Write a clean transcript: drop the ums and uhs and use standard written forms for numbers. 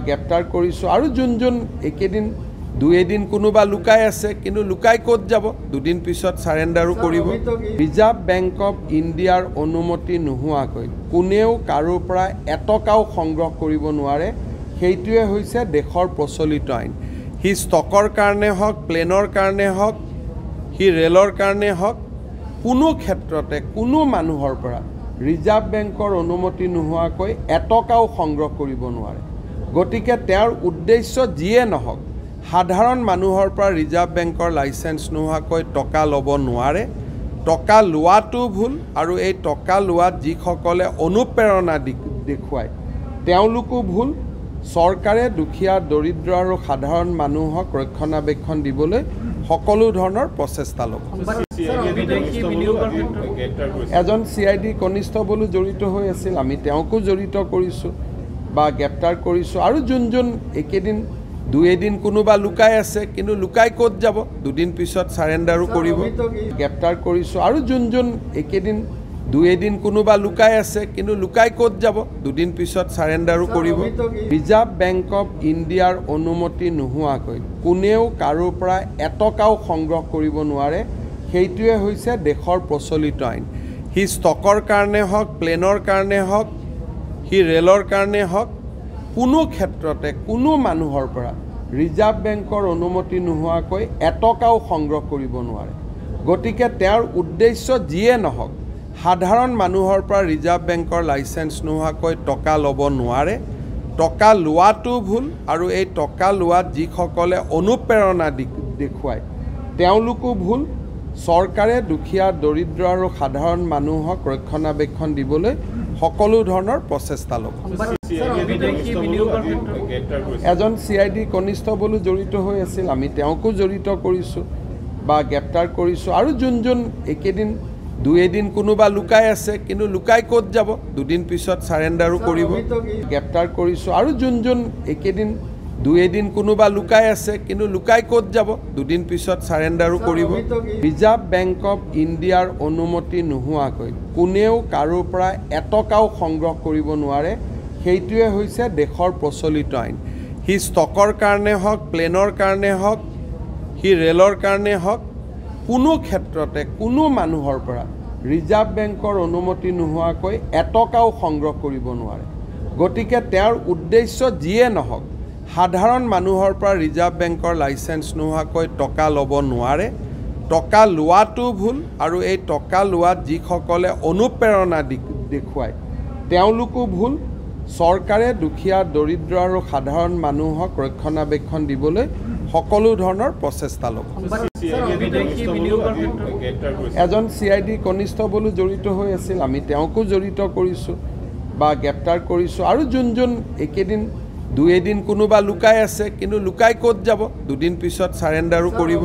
গ্ৰেপ্তাৰ কৰিছোঁ আৰু যোনজন একেদিন দুই এদিন কোনোবা লুকাই আছে কিন্তু লুকাই ক'ত যাব দুদিন পিছত সাৰেন্ডাৰো কৰিব ৰিজাৰ্ভ বেংক অফ ইণ্ডিয়াৰ অনুমতি নোহোৱাকৈ কোনেও কাৰো পৰা এটকাও সংগ্ৰহ কৰিব নোৱাৰে সেইটোৱে হৈছে দেশৰ প্ৰচলিত আইন হি ষ্টকৰ কাৰণে হওক প্লেনৰ কাৰণে হওক হি ৰেলৰ কাৰণে হওক কোনো ক্ষেত্ৰতে কোনো মানুহৰ পৰা ৰিজাৰ্ভ বেংকৰ অনুমতি নোহোৱাকৈ এটকাও সংগ্ৰহ কৰিব নোৱাৰে গতিকে তেওঁৰ উদ্দেশ্য যিয়ে নহওক সাধাৰণ মানুহৰ পৰা ৰিজাৰ্ভ বেংকৰ লাইসেন্স নোহোৱাকৈ টকা ল'ব নোৱাৰে টকা লোৱাটো ভুল আৰু এই টকা লোৱাত যিসকলে অনুপ্ৰেৰণা দেখুৱায় তেওঁলোকো ভুল চৰকাৰে দুখীয়া দৰিদ্ৰ আৰু সাধাৰণ মানুহক ৰক্ষণাবেক্ষণ দিবলৈ সকলো ধৰণৰ প্ৰচেষ্টা ল'ব এজন CID কনিষ্ঠবলো জড়িত হৈ আছিল আমি তেওঁকো জড়িত কৰিছোঁ বা গ্ৰেপ্তাৰ কৰিছোঁ আৰু যোনজন একেদিন দুই এদিন কোনোবা লুকাই আছে কিন্তু লুকাই ক'ত যাব দুদিন পিছত সাৰেন্ডাৰো কৰিব গ্ৰেপ্তাৰ কৰিছোঁ আৰু যোনজন একেদিন দুই এদিন কোনোবা লুকাই আছে কিন্তু লুকাই ক'ত যাব দুদিন পিছত সাৰেন্ডাৰো কৰিব ৰিজাৰ্ভ বেংক অফ ইণ্ডিয়াৰ অনুমতি নোহোৱাকৈ কোনেও কাৰো পৰা এটকাও সংগ্ৰহ কৰিব নোৱাৰে সেইটোৱে হৈছে দেশৰ প্ৰচলিত আইন হি ষ্টকৰ কাৰণে হওক প্লেনৰ কাৰণে হওক হি ৰেলৰ কাৰণে হওক কোনো ক্ষেত্ৰতে কোনো মানুহৰ পৰা ৰিজাৰ্ভ বেংকৰ অনুমতি নোহোৱাকৈ এটকাও সংগ্ৰহ কৰিব নোৱাৰে গতিকে তেওঁৰ উদ্দেশ্য যিয়ে নহওক সাধাৰণ মানুহৰ পৰা ৰিজাৰ্ভ বেংকৰ লাইসেন্স নোহোৱাকৈ টকা ল'ব নোৱাৰে টকা লোৱাটো ভুল আৰু এই টকা লোৱাত যিসকলে অনুপ্ৰেৰণা দেখুৱায় তেওঁলোকো ভুল চৰকাৰে দুখীয়া দৰিদ্ৰ আৰু সাধাৰণ মানুহক ৰক্ষণাবেক্ষণ দিবলৈ সকলো ধৰণৰ প্ৰচেষ্টা ল'ব এজন CID কনিষ্ঠবলো জড়িত হৈ আছিল আমি তেওঁকো জড়িত কৰিছোঁ বা গ্ৰেপ্তাৰ কৰিছোঁ আৰু যোনজন একেদিন দুই এদিন কোনোবা লুকাই আছে কিন্তু লুকাই ক'ত যাব দুদিন পিছত সাৰেন্ডাৰো কৰিব গ্ৰেপ্তাৰ কৰিছোঁ আৰু যোনজন একেদিন দুই এদিন কোনোবা লুকাই আছে কিন্তু লুকাই ক'ত যাব দুদিন পিছত সাৰেন্ডাৰো কৰিব ৰিজাৰ্ভ বেংক অফ ইণ্ডিয়াৰ অনুমতি নোহোৱাকৈ কোনেও কাৰো পৰা এটকাও সংগ্ৰহ কৰিব নোৱাৰে সেইটোৱে হৈছে দেশৰ প্ৰচলিত আইন হি ষ্টকৰ কাৰণে হওক প্লেনৰ কাৰণে হওক হি ৰেলৰ কাৰণে হওক কোনো ক্ষেত্ৰতে কোনো মানুহৰ পৰা ৰিজাৰ্ভ বেংকৰ অনুমতি নোহোৱাকৈ এটকাও সংগ্ৰহ কৰিব নোৱাৰে গতিকে তেওঁৰ উদ্দেশ্য যিয়ে নহওক সাধাৰণ মানুহৰ পৰা ৰিজাৰ্ভ বেংকৰ লাইসেন্স নোহোৱাকৈ টকা ল'ব নোৱাৰে টকা লোৱাটো ভুল আৰু এই টকা লোৱাত যিসকলে অনুপ্ৰেৰণা দেখুৱায় তেওঁলোকো ভুল চৰকাৰে দুখীয়া দৰিদ্ৰ আৰু সাধাৰণ মানুহক ৰক্ষণাবেক্ষণ দিবলৈ সকলো ধৰণৰ প্ৰচেষ্টা ল'ব এজন CID কনিষ্ঠবলো জড়িত হৈ আছিল আমি তেওঁকো জড়িত কৰিছোঁ বা গ্ৰেপ্তাৰ কৰিছোঁ আৰু যোনজন একেদিন দুই এদিন কোনোবা লুকাই আছে কিন্তু লুকাই ক'ত যাব দুদিন পিছত সাৰেন্ডাৰো কৰিব